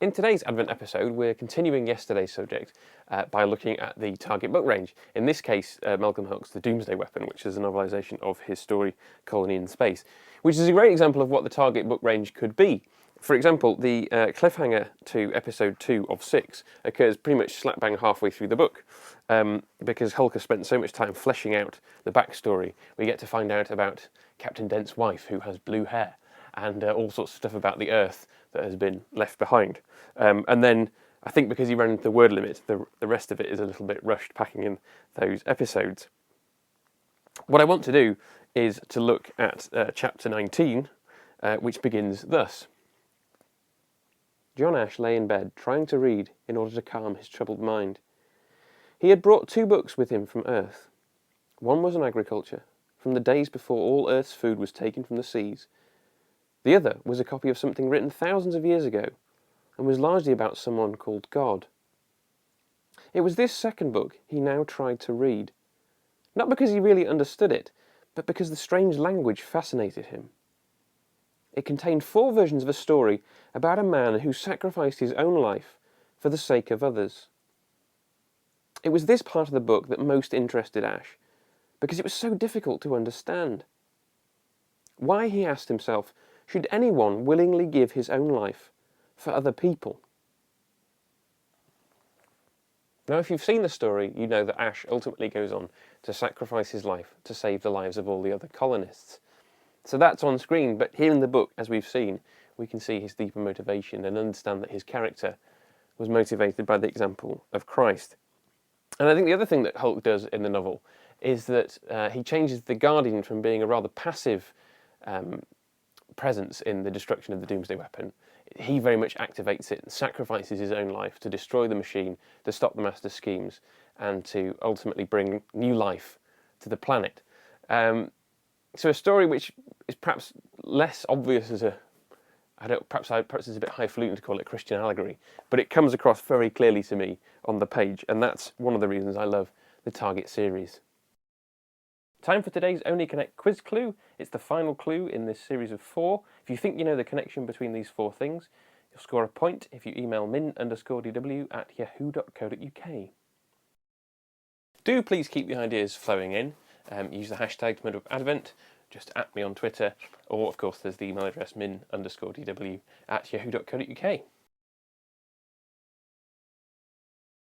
In today's Advent episode, we're continuing yesterday's subject by looking at the target book range. In this case, Malcolm Huck's The Doomsday Weapon, which is a novelisation of his story Colony in Space, which is a great example of what the target book range could be. For example, the cliffhanger to episode 2 of 6 occurs pretty much slap bang halfway through the book. Because Hulk has spent so much time fleshing out the backstory, we get to find out about Captain Dent's wife, who has blue hair, and all sorts of stuff about the Earth that has been left behind. And then, I think because he ran the word limit, the rest of it is a little bit rushed, packing in those episodes. What I want to do is to look at chapter 19, which begins thus. John Ash lay in bed, trying to read in order to calm his troubled mind. He had brought 2 books with him from Earth. One was on agriculture, from the days before all Earth's food was taken from the seas. The other was a copy of something written thousands of years ago, and was largely about someone called God. It was this second book he now tried to read, not because he really understood it, but because the strange language fascinated him. It contained 4 versions of a story about a man who sacrificed his own life for the sake of others. It was this part of the book that most interested Ash, because it was so difficult to understand. Why, he asked himself, should anyone willingly give his own life for other people? Now, if you've seen the story, you know that Ash ultimately goes on to sacrifice his life to save the lives of all the other colonists. So that's on screen, but here in the book, as we've seen, we can see his deeper motivation and understand that his character was motivated by the example of Christ. And I think the other thing that Hulk does in the novel is that he changes the Guardian from being a rather passive presence in the destruction of the Doomsday Weapon. He very much activates it and sacrifices his own life to destroy the machine, to stop the Master's schemes, and to ultimately bring new life to the planet. So a story which is perhaps less obvious as perhaps it's a bit highfalutin to call it a Christian allegory, but it comes across very clearly to me on the page, and that's one of the reasons I love the Target series. Time for today's Only Connect quiz clue. It's the final clue in this series of 4. If you think you know the connection between these 4 things, you'll score a point if you email min_dw@yahoo.co.uk. Do please keep the ideas flowing in. Use the hashtag TMDWP, just @ me on Twitter, or of course there's the email address min_dw@yahoo.co.uk.